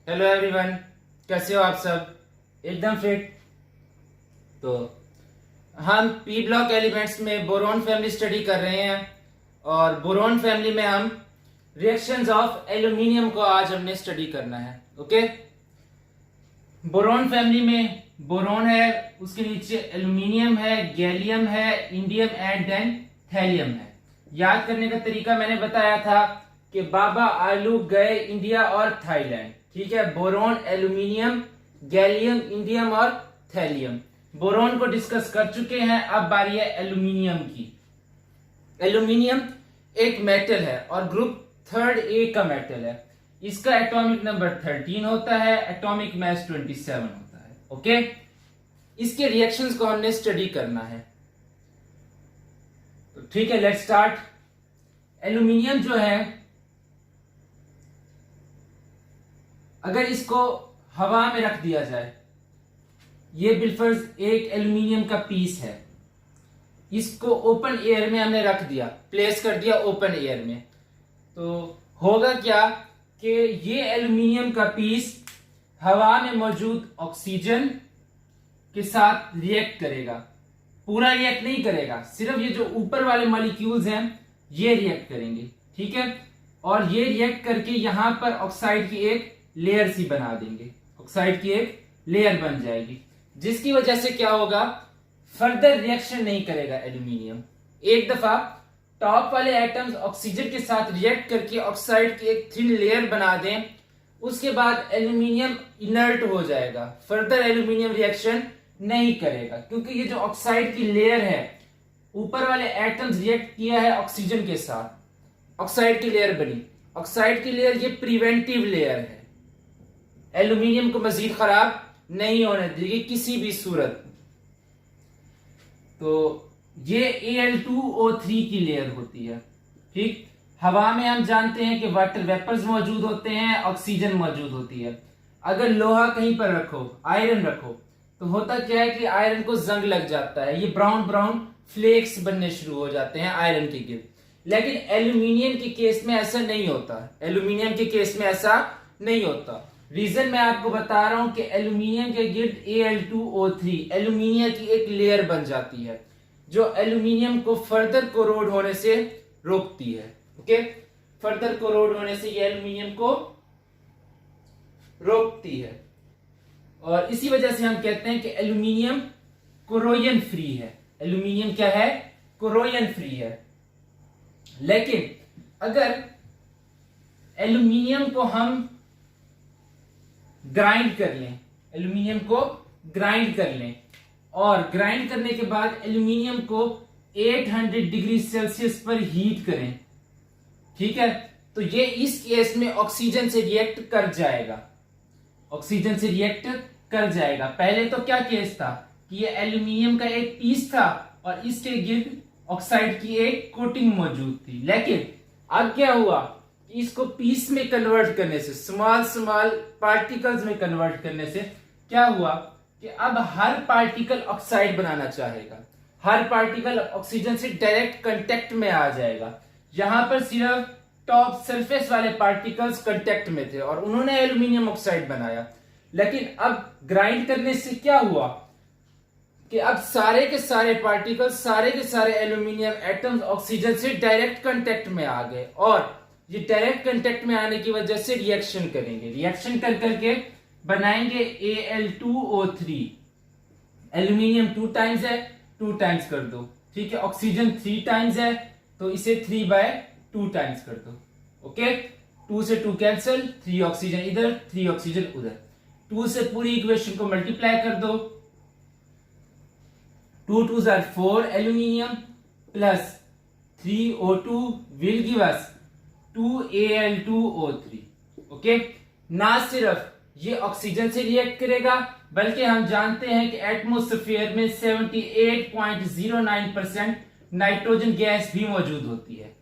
Hello everyone, कैसे हो आप सब? एकदम फिट। तो हम पी ब्लॉक एलिमेंट्स में बोरॉन फैमिली स्टडी कर रहे हैं और बोरॉन फैमिली में हम रिएक्शंस ऑफ एल्यूमिनियम को आज हमने स्टडी करना है। ओके, बोरॉन फैमिली में बोरॉन है, उसके नीचे एल्यूमिनियम है, गैलियम है, इंडियम एंड देन थैलियम है। याद करने का तरीका मैंने बताया था कि बाबा आलू गए इंडिया और थाईलैंड। ठीक है, बोरॉन, एल्यूमिनियम, गैलियम, इंडियम और थैलियम। बोरॉन को डिस्कस कर चुके हैं, अब बारी है एल्यूमिनियम की। एल्यूमिनियम एक मेटल है और ग्रुप थर्ड ए का मेटल है। इसका एटॉमिक नंबर 13 होता है, एटॉमिक मास 27 होता है। ओके, इसके रिएक्शंस को हमने स्टडी करना है। तो ठीक है, लेट्स स्टार्ट। एल्यूमिनियम जो है, अगर इसको हवा में रख दिया जाए, ये बिलफर्ज एक एल्यूमिनियम का पीस है, इसको ओपन एयर में हमने रख दिया, प्लेस कर दिया ओपन एयर में, तो होगा क्या कि ये एल्यूमिनियम का पीस हवा में मौजूद ऑक्सीजन के साथ रिएक्ट करेगा। पूरा रिएक्ट नहीं करेगा, सिर्फ ये जो ऊपर वाले मॉलिक्यूल्स हैं ये रिएक्ट करेंगे। ठीक है, और ये रिएक्ट करके यहां पर ऑक्साइड की एक लेयर सी बना देंगे, ऑक्साइड की एक लेयर बन जाएगी, जिसकी वजह से क्या होगा, फर्दर रिएक्शन नहीं करेगा एल्यूमिनियम। एक दफा टॉप वाले एटम्स ऑक्सीजन के साथ रिएक्ट करके ऑक्साइड की एक थिन लेयर बना दें, उसके बाद एल्यूमिनियम इनर्ट हो जाएगा, फर्दर एल्यूमिनियम रिएक्शन नहीं करेगा, क्योंकि ये जो ऑक्साइड की लेयर है, ऊपर वाले एटम्स रिएक्ट किया है ऑक्सीजन के साथ, ऑक्साइड की लेयर बनी। ऑक्साइड की लेयर ये प्रिवेंटिव लेयर है, एल्यूमिनियम को मजीद खराब नहीं होने देगी किसी भी सूरत। तो ये Al2O3 की लेयर होती है। ठीक, हवा में हम जानते हैं कि वाटर वेपर्स मौजूद होते हैं, ऑक्सीजन मौजूद होती है। अगर लोहा कहीं पर रखो, आयरन रखो, तो होता क्या है कि आयरन को जंग लग जाता है, ये ब्राउन ब्राउन फ्लेक्स बनने शुरू हो जाते हैं आयरन के गिर्द। लेकिन एल्यूमिनियम के केस में ऐसा नहीं होता, एल्यूमिनियम के केस में ऐसा नहीं होता। रीजन मैं आपको बता रहा हूं कि एल्यूमिनियम के गिर्द Al2O3 एल्यूमिनियम की एक लेयर बन जाती है, जो एल्यूमिनियम को फर्दर कोरोड होने से रोकती है। ओके, फर्दर कोरोड होने से ये एल्यूमिनियम को रोकती है, और इसी वजह से हम कहते हैं कि एल्यूमिनियम कोरोजन फ्री है। एल्यूमिनियम क्या है? कोरोजन फ्री है। लेकिन अगर एल्यूमिनियम को हम ग्राइंड कर लें, एल्यूमिनियम को ग्राइंड कर लें, और ग्राइंड करने के बाद एल्यूमिनियम को 800 डिग्री सेल्सियस पर हीट करें, ठीक है, तो ये इस केस में ऑक्सीजन से रिएक्ट कर जाएगा, ऑक्सीजन से रिएक्ट कर जाएगा। पहले तो क्या केस था कि ये एल्यूमिनियम का एक पीस था और इसके गिर्द ऑक्साइड की एक कोटिंग मौजूद थी, लेकिन अब क्या हुआ कि इसको पीस में कन्वर्ट करने से, स्मॉल स्मॉल पार्टिकल्स में कन्वर्ट करने से क्या हुआ कि अब हर पार्टिकल ऑक्साइड बनाना चाहेगा, हर पार्टिकल ऑक्सीजन से डायरेक्ट कांटेक्ट में आ जाएगा। यहां पर सिर्फ टॉप सरफेस वाले पार्टिकल्स कांटेक्ट में थे और उन्होंने एल्यूमिनियम ऑक्साइड बनाया। लेकिन अब ग्राइंड करने से क्या हुआ कि अब सारे के सारे पार्टिकल, सारे के सारे एल्यूमिनियम एटम्स ऑक्सीजन से डायरेक्ट कांटेक्ट में आ गए, और ये डायरेक्ट कांटेक्ट में आने की वजह से रिएक्शन करेंगे, रिएक्शन कर करके बनाएंगे Al2O3। एल्यूमिनियम 2 टाइम्स है, 2 टाइम्स कर दो, ठीक है। ऑक्सीजन 3 टाइम्स है, तो इसे 3/2 टाइम्स कर दो। ओके, 2 से 2 कैंसिल, 3 ऑक्सीजन इधर, 3 ऑक्सीजन उधर, 2 से पूरी इक्वेशन को मल्टीप्लाई कर दो, 2 2s are 4 aluminium plus 3O2 will give us 2Al2O3। Okay, ना सिर्फ ये ऑक्सीजन से रिएक्ट करेगा, बल्कि हम जानते हैं कि एटमॉस्फेयर में 78.09% नाइट्रोजन गैस भी मौजूद होती है,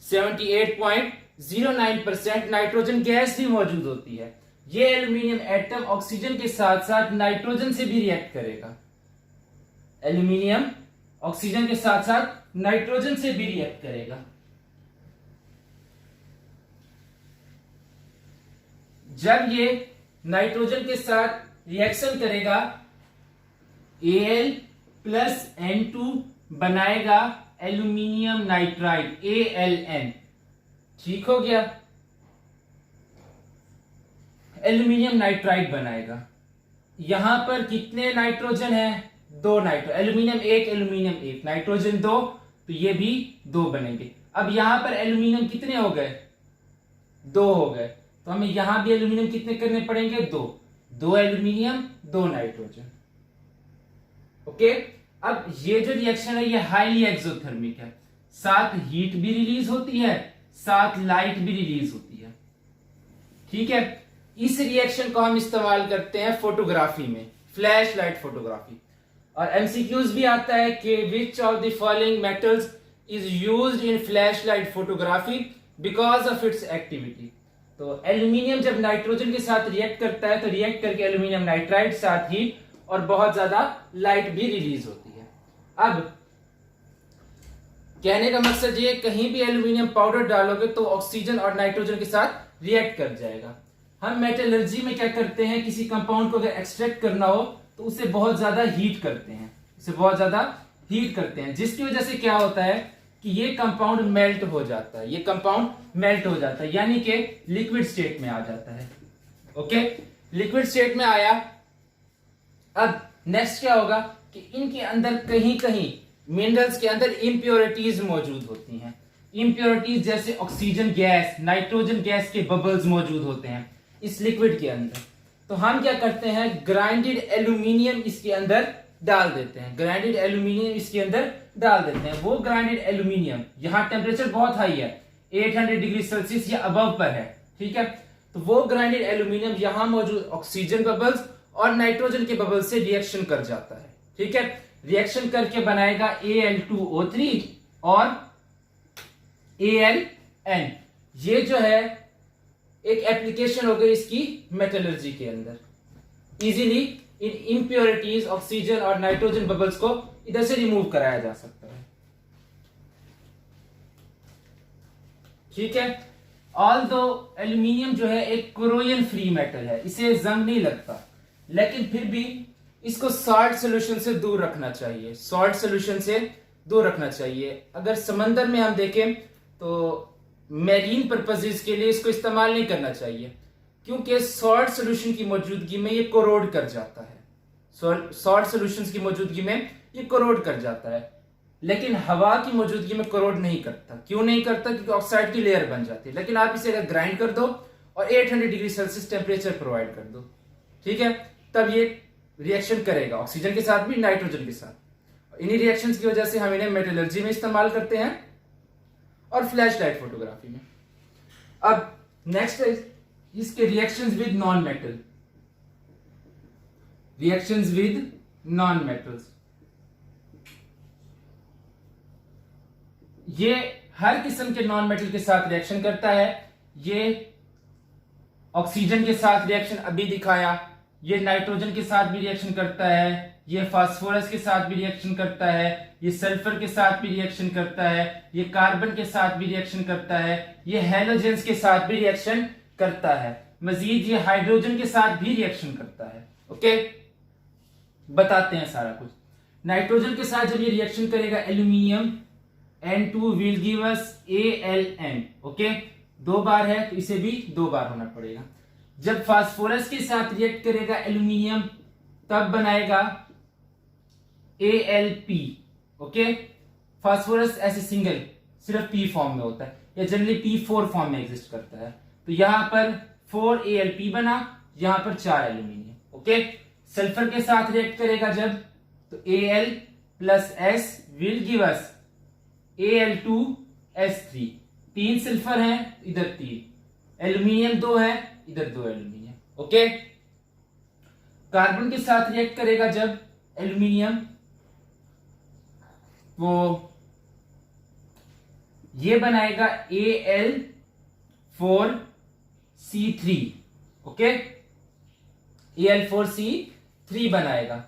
78.09% नाइट्रोजन गैस भी मौजूद होती है। ये एल्यूमिनियम एटम ऑक्सीजन के साथ साथ नाइट्रोजन से भी रिएक्ट करेगा, एल्यूमिनियम ऑक्सीजन के साथ साथ नाइट्रोजन से भी रिएक्ट करेगा। जब ये नाइट्रोजन के साथ रिएक्शन करेगा, Al प्लस N2 बनाएगा एल्यूमिनियम नाइट्राइड AlN। ठीक हो गया, एल्यूमिनियम नाइट्राइड बनाएगा। यहां पर कितने नाइट्रोजन है? 2 नाइट्रोजन, एल्यूमिनियम 1 एल्यूमिनियम 1, नाइट्रोजन 2, तो ये भी 2 बनेंगे। अब यहां पर एल्यूमिनियम कितने हो गए? 2 हो गए, तो हमें यहां भी एल्यूमिनियम कितने करने पड़ेंगे? 2 एल्यूमिनियम 2 नाइट्रोजन। ओके, अब ये जो रिएक्शन है ये हाईली एक्सोथर्मिक है, साथ हीट भी रिलीज होती है, साथ लाइट भी रिलीज होती है। ठीक है, इस रिएक्शन को हम इस्तेमाल करते हैं फोटोग्राफी में, फ्लैश लाइट फोटोग्राफी। और एमसीक्यूज भी आता है कि which of the following metals is used in flash light photography because of its activity. तो एल्यूमिनियम जब नाइट्रोजन के साथ रिएक्ट करता है तो रिएक्ट करके एल्यूमिनियम नाइट्राइड साथ ही और बहुत ज्यादा लाइट भी रिलीज होती है। अब कहने का मकसद ये, कहीं भी एल्यूमिनियम पाउडर डालोगे तो ऑक्सीजन और नाइट्रोजन के साथ रिएक्ट कर जाएगा। हम मेटलर्जी में क्या करते हैं, किसी कंपाउंड को अगर एक्सट्रैक्ट करना हो तो उसे बहुत ज्यादा हीट करते हैं, जिसकी वजह से क्या होता है कि ये कंपाउंड मेल्ट हो जाता है, यानी कि लिक्विड स्टेट में आ जाता है। ओके, लिक्विड स्टेट में आया। अब नेक्स्ट क्या होगा कि इनके अंदर कहीं कहीं मिनरल्स के अंदर इम्प्योरिटीज मौजूद होती हैं। इम्प्योरिटीज जैसे ऑक्सीजन गैस, नाइट्रोजन गैस के बबल्स मौजूद होते हैं इस लिक्विड के अंदर। तो हम क्या करते हैं, ग्राइंडेड एल्यूमिनियम इसके अंदर डाल देते हैं, वो ग्राइंडेड एल्यूमिनियम, यहाँ टेम्परेचर बहुत हाई है, 800 डिग्री सेल्सियस या अबव पर है। ठीक है, तो वो ग्राइंडेड एल्यूमिनियम यहाँ मौजूद ऑक्सीजन बबल्स और नाइट्रोजन के बबल्स से रिएक्शन कर जाता है। ठीक है, रिएक्शन करके बनाएगा Al2O3 और AlN। ये जो है एक एप्लीकेशन हो गई इसकी मेटलर्जी के अंदर। इजीली इन इम्प्योरिटीज ऑक्सीजन और नाइट्रोजन बबल्स को इधर से रिमूव कराया जा सकता है। ठीक है, ऑल्दो एल्यूमिनियम जो है एक कोरोजन फ्री मेटल है, इसे जंग नहीं लगता, लेकिन फिर भी इसको सॉल्ट सोल्यूशन से दूर रखना चाहिए। अगर समंदर में हम देखें तो मैरीन पर्पसेस के लिए इसको इस्तेमाल नहीं करना चाहिए, क्योंकि सॉल्ट सोल्यूशन की मौजूदगी में ये कोरोड कर जाता है। लेकिन हवा की मौजूदगी में कोरोड नहीं करता। क्यों नहीं करता? क्योंकि ऑक्साइड की लेयर बन जाती है। लेकिन आप इसे अगर ग्राइंड कर दो और 800 डिग्री सेल्सियस टेम्परेचर प्रोवाइड कर दो, ठीक है, तब ये रिएक्शन करेगा ऑक्सीजन के साथ भी, नाइट्रोजन के साथ। इन्हीं रिएक्शंस की वजह से हम इन्हें मेटलर्जी में इस्तेमाल करते हैं और फ्लैश लाइट फोटोग्राफी में। अब नेक्स्ट है इसके रिएक्शंस विद नॉन मेटल्स। ये हर किस्म के नॉन मेटल के साथ रिएक्शन करता है। ये ऑक्सीजन के साथ रिएक्शन अभी दिखाया, ये नाइट्रोजन के साथ भी रिएक्शन करता है, ये फास्फोरस के साथ भी रिएक्शन करता है, ये सल्फर के साथ भी रिएक्शन करता है, ये कार्बन के साथ भी रिएक्शन करता है, ये हेलोजेंस के साथ भी रिएक्शन करता है, मजीद ये हाइड्रोजन के साथ भी रिएक्शन करता है। ओके, बताते हैं सारा कुछ। नाइट्रोजन के साथ जब ये रिएक्शन करेगा aluminium N2 will give us AlN। Okay, 2 बार है तो इसे भी 2 बार होना पड़ेगा। जब फास्फोरस के साथ रिएक्ट करेगा एल्यूमिनियम तब बनाएगा Alp। ओके, फास्फोरस ऐसे सिंगल सिर्फ P फॉर्म में होता है या जनरली P4 फॉर्म में एग्जिस्ट करता है। तो यहां पर 4 Alp बना, यहां पर 4 एल्यूमिनियम। ओके, सल्फर के साथ रिएक्ट करेगा जब तो Al plus S will give us Al2S3। 3 sulphur है, इधर 3 एल्यूमिनियम, 2 है, इधर 2 एल्यूमिनियम। ओके, कार्बन के साथ रिएक्ट करेगा जब एल्यूमिनियम, वो ये बनाएगा Al4C3। ओके, Al4C3 बनाएगा।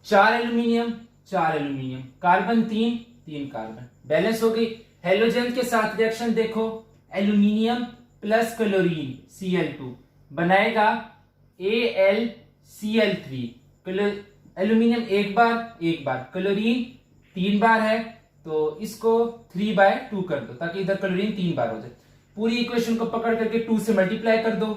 4 aluminium, 4 aluminium, carbon 3 carbon, balance हो गई। हेलोजन के साथ रिएक्शन देखो, एल्यूमिनियम प्लस क्लोरीन Cl2, बनाएगा AlCl3। एल्यूमिनियम एक बार, क्लोरीन 3 बार है, तो इसको 3/2 कर दो ताकि इधर क्लोरीन 3 बार हो जाए। पूरी इक्वेशन को पकड़ करके 2 से मल्टीप्लाई कर दो।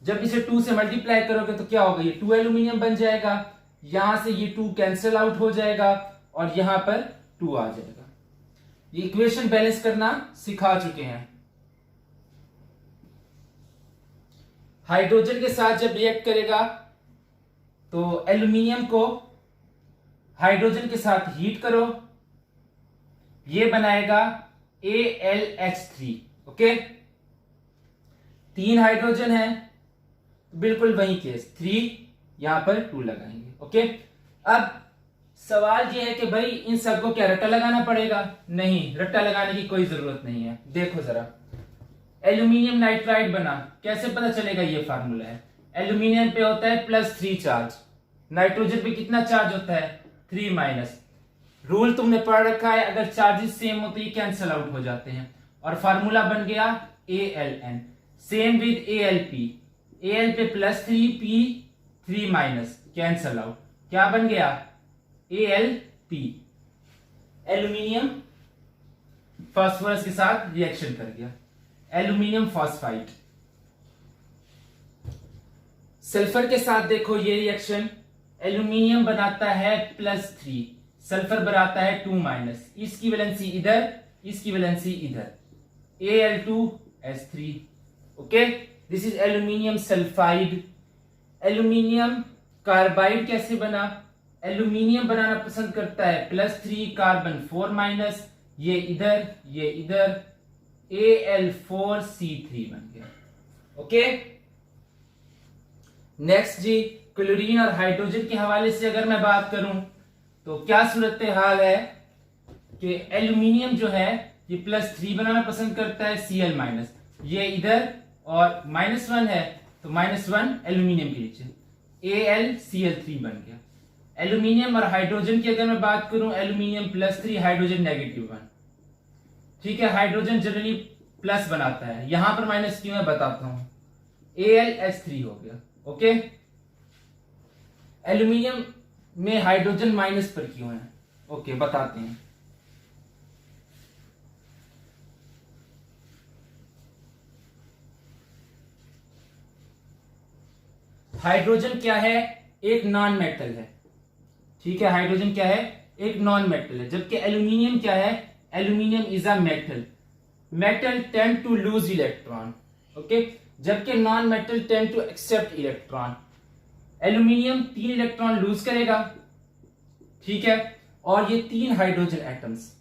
जब इसे 2 से मल्टीप्लाई करोगे तो क्या होगा, ये 2 एल्यूमिनियम बन जाएगा, यहां से ये 2 कैंसिल आउट हो जाएगा और यहां पर 2 आ जाएगा। ये इक्वेशन बैलेंस करना सिखा चुके हैं। हाइड्रोजन के साथ जब रिएक्ट करेगा तो एल्यूमिनियम को हाइड्रोजन के साथ हीट करो, ये बनाएगा AlH3। ओके, 3 हाइड्रोजन है, बिल्कुल वही केस, 3 यहां पर 2 लगाएंगे। ओके, अब सवाल यह है कि भाई इन सबको क्या रट्टा लगाना पड़ेगा? नहीं, रट्टा लगाने की कोई जरूरत नहीं है। देखो जरा, एल्यूमिनियम नाइट्राइड बना, कैसे पता चलेगा? ये फार्मूला है, एल्यूमिनियम पे होता है +3 चार्ज, नाइट्रोजन पे कितना चार्ज होता है? 3-। रूल तुमने पढ़ रखा है, अगर चार्जेस सेम हो तो ये कैंसिल आउट हो जाते हैं और फार्मूला बन गया AlN। Same with AlP, Al पे +3, P 3- कैंसिल आउट, क्या बन गया? AlP। एल्यूमिनियम फास्फोरस के साथ रिएक्शन कर गया, एल्यूमिनियम फॉस्फाइड। सल्फर के साथ देखो ये रिएक्शन, एल्यूमिनियम बनाता है +3, सल्फर बनाता है 2-। इसकी वैलेंसी इधर, इसकी वैलेंसी इधर, Al2S3। Okay, this is aluminium sulphide. Aluminium carbide कैसे बना? एल्यूमिनियम बनाना पसंद करता है +3 कार्बन 4-, ये इधर, ये इधर, Al4C3 बन गया। ओके, नेक्स्ट जी, क्लोरीन और हाइड्रोजन के हवाले से अगर मैं बात करूं तो क्या सूरत हाल है कि एल्यूमिनियम जो है ये +3 बनाना पसंद करता है, Cl-, ये इधर, और -1 है तो -1 एल्यूमिनियम के नीचे, AlCl3 बन गया। एल्यूमिनियम और हाइड्रोजन की अगर मैं बात करूं, एल्यूमिनियम +3, हाइड्रोजन -1। ठीक है, हाइड्रोजन जनरली प्लस बनाता है, यहां पर माइनस क्यों है बताता हूं, AlH3 हो गया। ओके, एल्यूमिनियम में हाइड्रोजन माइनस पर क्यों है? ओके, बताते हैं। हाइड्रोजन क्या है? एक नॉन मेटल है। ठीक है, हाइड्रोजन क्या है? एक नॉन मेटल है, जबकि एल्यूमिनियम क्या है? Aluminium is a metal. Metal tend to lose electron, okay, जबकि non metal tend to accept electron. Aluminium 3 electron lose करेगा, ठीक है, और ये 3 हाइड्रोजन एटम्स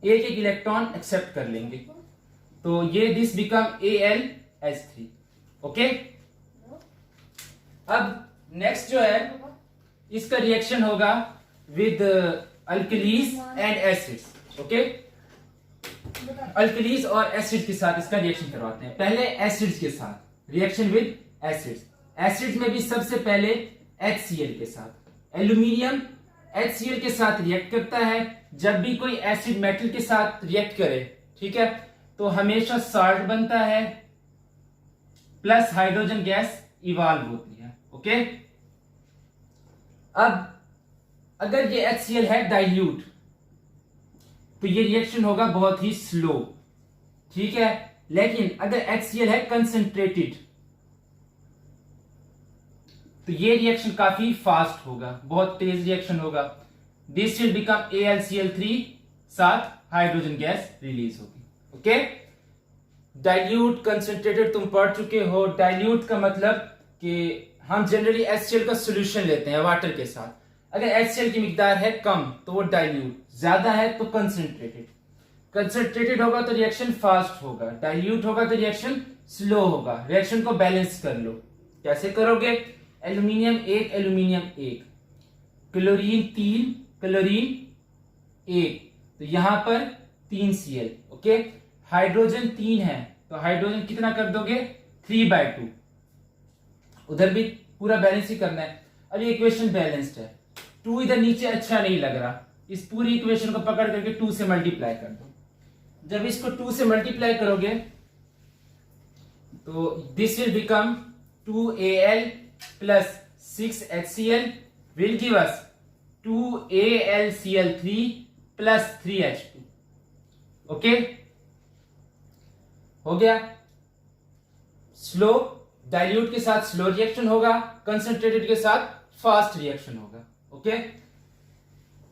एक एक इलेक्ट्रॉन एक्सेप्ट कर लेंगे, तो ये दिस बिकम AlH3। ओके, अब नेक्स्ट जो है इसका रिएक्शन होगा with alkalis and acids. Okay, alkalis और एसिड के साथ इसका रिएक्शन करवाते हैं। पहले एसिड्स के साथ रिएक्शन विद एसिड्स। एसिड्स में भी सबसे पहले HCl के साथ। एल्यूमिनियम HCl के साथ रिएक्ट करता है। जब भी कोई एसिड मेटल के साथ रिएक्ट करे, ठीक है, तो हमेशा साल्ट बनता है प्लस हाइड्रोजन गैस इवॉल्व होती है। ओके, अब अगर ये HCl है डाइल्यूट तो ये रिएक्शन होगा बहुत ही स्लो, ठीक है, लेकिन अगर HCl है कंसंट्रेटेड तो ये रिएक्शन काफी फास्ट होगा, बहुत तेज रिएक्शन होगा। दिस विल बिकम AlCl3, साथ हाइड्रोजन गैस रिलीज होगी। ओके, डाइल्यूट कंसंट्रेटेड तुम पढ़ चुके हो। डाइल्यूट का मतलब कि हम जनरली HCl का सॉल्यूशन लेते हैं वाटर के साथ। अगर HCl की मिकदार है कम तो वो डाइल्यूट, ज्यादा है तो कंसंट्रेटेड। कंसंट्रेटेड होगा तो रिएक्शन फास्ट होगा, डाइल्यूट होगा तो रिएक्शन स्लो होगा। रिएक्शन को बैलेंस कर लो, कैसे करोगे? एल्यूमिनियम 1 एल्यूमिनियम 1, क्लोरीन 3 क्लोरीन 1, तो यहां पर 3 Cl। ओके, हाइड्रोजन 3 है तो हाइड्रोजन कितना कर दोगे? 3/2। उधर भी पूरा बैलेंस ही करना है। अब ये इक्वेशन बैलेंस्ड है, 2 इधर नीचे अच्छा नहीं लग रहा, इस पूरी इक्वेशन को पकड़ करके 2 से मल्टीप्लाई कर दो। जब इसको 2 से मल्टीप्लाई करोगे तो this will become 2Al plus 6HCl will give us 2AlCl3 plus 3H2. Okay, हो गया। स्लो डाइल्यूट के साथ स्लो रिएक्शन होगा, कंसंट्रेटेड के साथ फास्ट रिएक्शन होगा। ओके,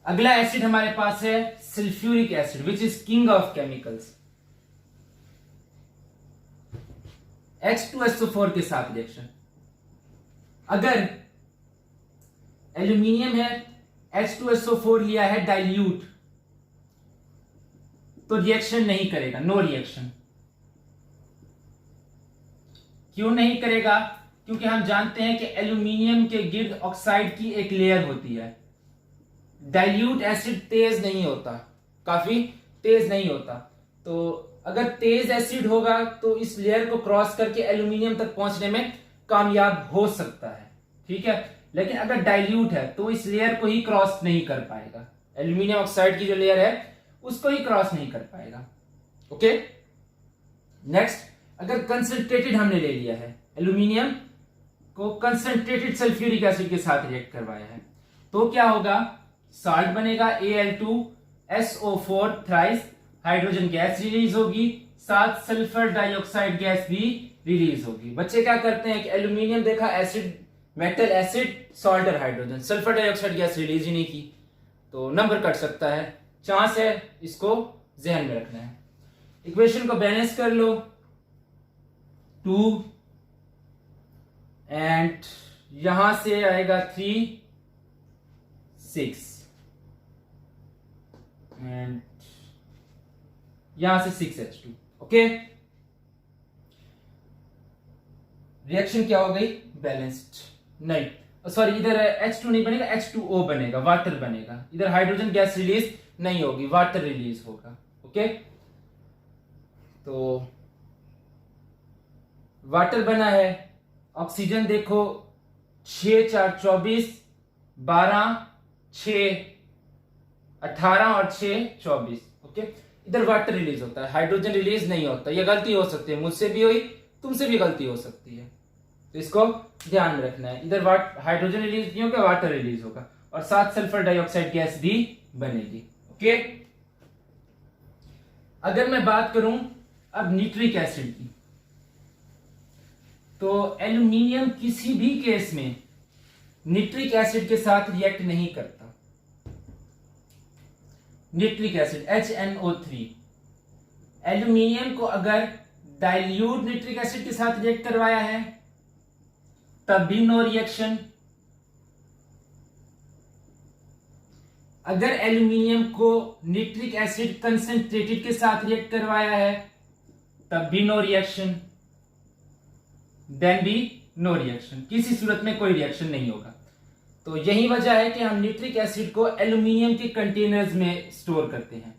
अगला एसिड हमारे पास है sulphuric acid which is king of chemicals. H2SO4 के साथ रिएक्शन, अगर एल्यूमिनियम है, H2SO4 लिया है डाइल्यूट, तो रिएक्शन नहीं करेगा, नो रिएक्शन। क्यों नहीं करेगा? क्योंकि हम जानते हैं कि एल्यूमिनियम के गिर्द ऑक्साइड की एक लेयर होती है। डाइल्यूट एसिड तेज नहीं होता, काफी तेज नहीं होता, तो अगर तेज एसिड होगा तो इस लेयर को क्रॉस करके एल्यूमिनियम तक पहुंचने में कामयाब हो सकता है, ठीक है। लेकिन अगर डाइल्यूट है तो इस लेयर को ही क्रॉस नहीं कर पाएगा, एल्यूमिनियम ऑक्साइड की जो लेयर है उसको ही क्रॉस नहीं कर पाएगा। ओके, नेक्स्ट, अगर कंसंट्रेटेड हमने ले लिया है, एल्यूमिनियम को कंसंट्रेटेड सल्फ्यूरिक एसिड के साथ रिएक्ट करवाया है, तो क्या होगा? साल्ट बनेगा Al2SO4 thrice, hydrogen gas release होगी, साथ सल्फर डाइऑक्साइड गैस भी रिलीज होगी। बच्चे क्या करते हैं कि एल्यूमिनियम देखा एसिड, मेटल एसिड, सॉल्ट और hydrogen, sulphur dioxide gas release ही नहीं की, तो नंबर कट सकता है, चांस है, इसको ध्यान में रखना है। इक्वेशन को बैलेंस कर लो, 2 एंड यहां से आएगा 3 6 एंड यहां से 6H2। ओके, रिएक्शन क्या हो गई? बैलेंस्ड। नहीं, सॉरी, इधर H2 नहीं बनेगा, H2O बनेगा, वाटर बनेगा। इधर हाइड्रोजन गैस रिलीज नहीं होगी, वाटर रिलीज होगा। ओके, तो वाटर बना है, ऑक्सीजन देखो 6 4 24, 12 6 18 और 6 24। ओके, इधर वाटर रिलीज होता है, हाइड्रोजन रिलीज नहीं होता। यह गलती हो सकती है, मुझसे भी हुई, तुमसे भी गलती हो सकती है, तो इसको ध्यान में रखना है। इधर हाइड्रोजन रिलीज नहीं होगा, वाटर रिलीज होगा, और साथ सल्फर डाइऑक्साइड गैस भी बनेगी। ओके, अगर मैं बात करूं अब निट्रिक एसिड की, तो एल्यूमिनियम किसी भी केस में निट्रिक एसिड के साथ रिएक्ट नहीं करता। निट्रिक एसिड HNO3, एल्यूमिनियम को अगर डाइल्यूट निट्रिक एसिड के साथ रिएक्ट करवाया है तब भी नो रिएक्शन, अगर एल्यूमिनियम को निट्रिक एसिड कंसंट्रेटेड के साथ रिएक्ट करवाया है तब भी नो रिएक्शन, देन भी नो रिएक्शन, किसी सूरत में कोई रिएक्शन नहीं होगा। तो यही वजह है कि हम निट्रिक एसिड को एल्यूमिनियम के कंटेनर्स में स्टोर करते हैं।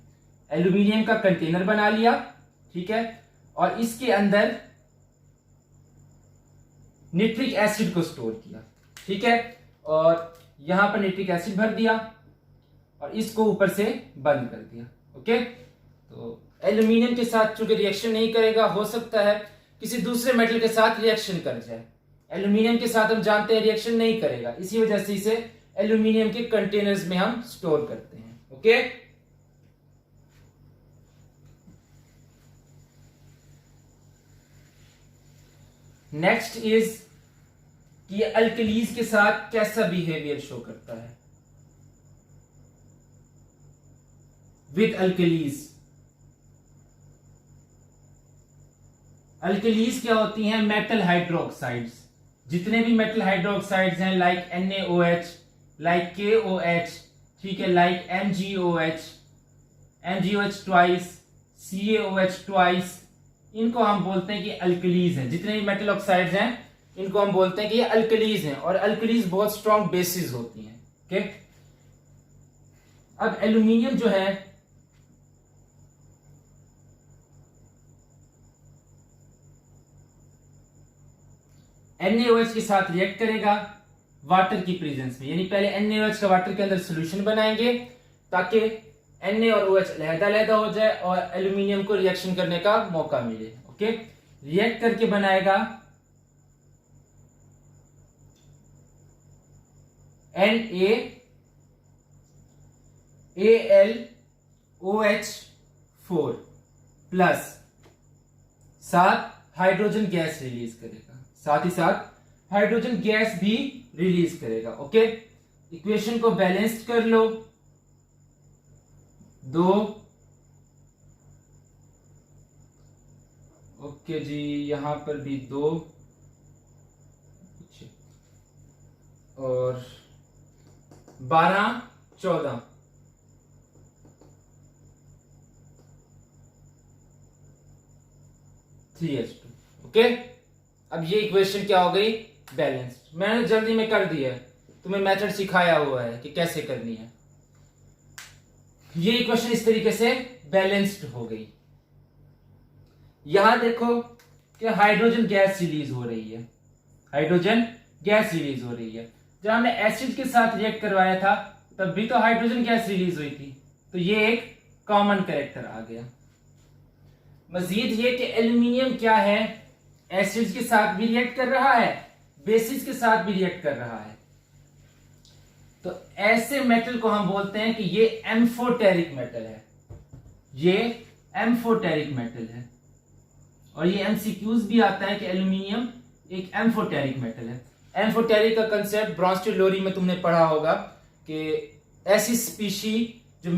एल्यूमिनियम का कंटेनर बना लिया, ठीक है, और इसके अंदर निट्रिक एसिड को स्टोर किया, ठीक है, और यहां पर निट्रिक एसिड भर दिया और इसको ऊपर से बंद कर दिया। ओके, तो एल्यूमिनियम के साथ चूंकि रिएक्शन नहीं करेगा, हो सकता है किसी दूसरे मेटल के साथ रिएक्शन कर जाए। एल्यूमिनियम के साथ हम जानते हैं रिएक्शन नहीं करेगा, इसी वजह से इसे एल्यूमिनियम के कंटेनर्स में हम स्टोर करते हैं। ओके, नेक्स्ट इज कि अल्कलीज के साथ कैसा बिहेवियर शो करता है। विद अल्कलीज, अल्कलीज क्या होती हैं? Metal hydroxides. जितने भी मेटल हाइड्रोक्साइड्स हैं, लाइक NaOH, लाइक KOH, ठीक है, like MgOH twice, CaOH twice, इनको हम बोलते हैं कि अल्कलीज हैं। जितने भी मेटल ऑक्साइड्स हैं इनको हम बोलते हैं कि ये अल्कलीज हैं, और अल्कलीज बहुत स्ट्रॉन्ग बेसिस होती हैं। ओके, अब एल्यूमिनियम जो है NaOH के साथ रिएक्ट करेगा वाटर की प्रेजेंस में, यानी पहले NaOH का वाटर के अंदर सॉल्यूशन बनाएंगे ताकि Na और OH अलग-अलग हो जाए और एल्यूमिनियम को रिएक्शन करने का मौका मिले। ओके, रिएक्ट करके बनाएगा NaAlOH4 प्लस साथ हाइड्रोजन गैस रिलीज करेगा, साथ ही साथ हाइड्रोजन गैस भी रिलीज करेगा। ओके, इक्वेशन को बैलेंस्ड कर लो। 2 ओके जी, यहां पर भी 2 और 12 14 3H2। ओके, अब ये इक्वेशन क्या हो गई? बैलेंस्ड। मैंने जल्दी में कर दिया है, तुम्हें मेथड सिखाया हुआ है कि कैसे करनी है। ये इक्वेशन इस तरीके से बैलेंस्ड हो गई। यहां देखो कि हाइड्रोजन गैस रिलीज हो रही है, हाइड्रोजन गैस रिलीज हो रही है। जब हमने एसिड के साथ रिएक्ट करवाया था तब भी तो हाइड्रोजन गैस रिलीज हुई थी, तो ये एक कॉमन कैरेक्टर आ गया। मजीद ये कि एल्यूमिनियम क्या है, एसिड के साथ भी रिएक्ट कर रहा है, बेसिस के साथ भी रिएक्ट कर रहा है। तो ऐसे मेटल को हम बोलते हैं कि ये एम्फोटेरिक मेटल है, ये एम्फोटेरिक मेटल है। और ये एमसीक्यूज भी आता है कि एल्यूमिनियम एक एम्फोटेरिक मेटल है। एम्फोटेरिक का कंसेप्ट ब्रॉन्स्टेड लोरी में तुमने पढ़ा होगा कि ऐसी स्पीशी जो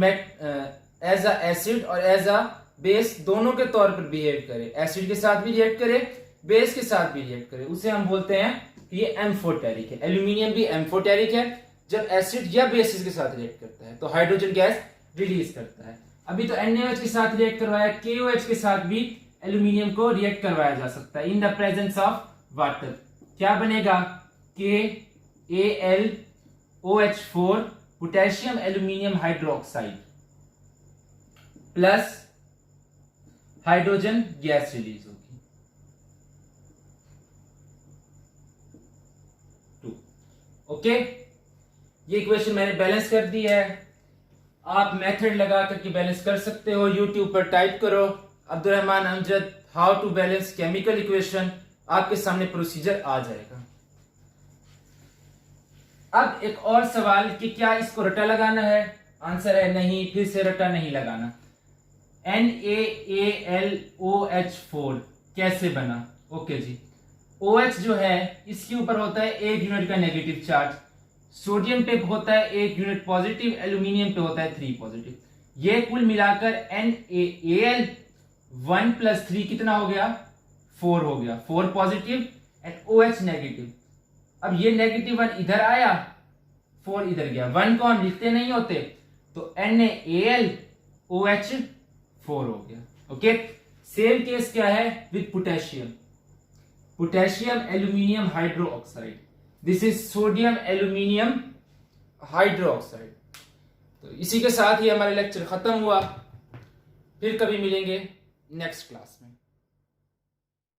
एज अ एसिड और एज अ बेस दोनों के तौर पर बिहेव करे, एसिड के साथ भी रिएक्ट करे, बेस के साथ भी रिएक्ट करे, उसे हम बोलते हैं कि ये एम्फोटेरिक है। एल्यूमिनियम भी एम्फोटेरिक है, जब एसिड या बेसिस के साथ रिएक्ट करता है तो हाइड्रोजन गैस रिलीज करता है। अभी तो NaOH के साथ रिएक्ट करवाया, KOH के साथ भी एल्यूमिनियम को रिएक्ट करवाया जा सकता है in the presence of water. क्या बनेगा? KAlOH4 potassium aluminium hydroxide plus hydrogen gas release होगी 2। ओके, ये इक्वेशन मैंने बैलेंस कर दी है। आप मेथड लगा करके बैलेंस कर सकते हो। यूट्यूब पर टाइप करो Abdul Rahman Amjad how to balance chemical equation, आपके सामने प्रोसीजर आ जाएगा। अब एक और सवाल कि क्या इसको रटा लगाना है? आंसर है नहीं, फिर से रटा नहीं लगाना। NaAlOH4 कैसे बना? ओके जी, OH जो है इसके ऊपर होता है 1 यूनिट का नेगेटिव चार्ज, सोडियम पे होता है 1 यूनिट पॉजिटिव, एल्यूमिनियम पे होता है 3 पॉजिटिव। ये कुल मिलाकर NaAl 1 + 3 कितना हो गया? 4 हो गया, 4 पॉजिटिव एंड OH नेगेटिव। अब ये -1 इधर आया, 4 इधर गया, 1 को हम लिखते नहीं होते, तो NaAlOH4 हो गया। ओके, सेम केस क्या है with potassium, potassium aluminium hydroxide, this is sodium aluminium hydroxide. तो इसी के साथ ही हमारा लेक्चर खत्म हुआ, फिर कभी मिलेंगे नेक्स्ट क्लास में।